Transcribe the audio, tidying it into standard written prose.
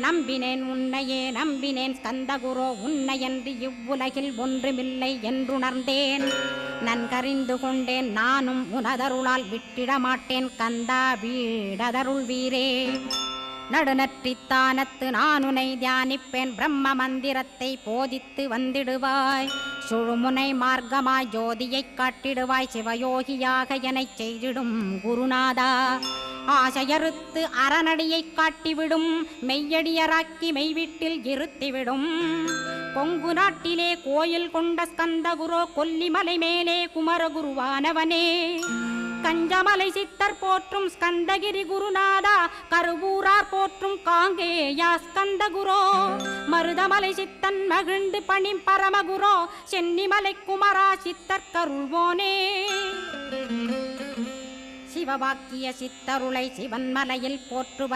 நம்பினேன் உன்னையே நம்பினேன் ஸ்கந்தகுரோ உன்னையன்றி இவ்வுலகில் ஒன்றுமில்லை என்றுணர்ந்தேன். நன்கறிந்து கொண்டேன் நானும் உனதருளால் விட்டிட மாட்டேன் கந்தா வீடதருள் வீரே. நடுநற்றித்தானத்து நானுனை தியானிப்பேன் பிரம்ம மந்திரத்தை போதித்து வந்திடுவாய். சுழுமுனை மார்க்கமாய் ஜோதியைக் காட்டிடுவாய் சிவயோகியாக எனச் செய்திடும் குருநாதா. ஆசையறுத்து அறநடியைக் காட்டிவிடும் மெய்யடியராக்கி மெய்வீட்டில் இருத்திவிடும். கொங்கு நாட்டிலே கோயில் கொண்ட ஸ்கந்தகுரோ கொல்லிமலை மேலே குமரகுருவானவனே. கஞ்சமலை சித்தர் போற்றும் ஸ்கந்தகிரி குருநாதா கருவூரார் போற்றும் காங்கேயா ஸ்கந்தகுரோ. மருதமலை சித்தன் மகிழ்ந்து பணி பரமகுரோ சென்னிமலை குமரா சித்தர் கருள்வோனே. சிவவாக்கிய சித்தருளை சிவன்மலையில் போற்றுவர்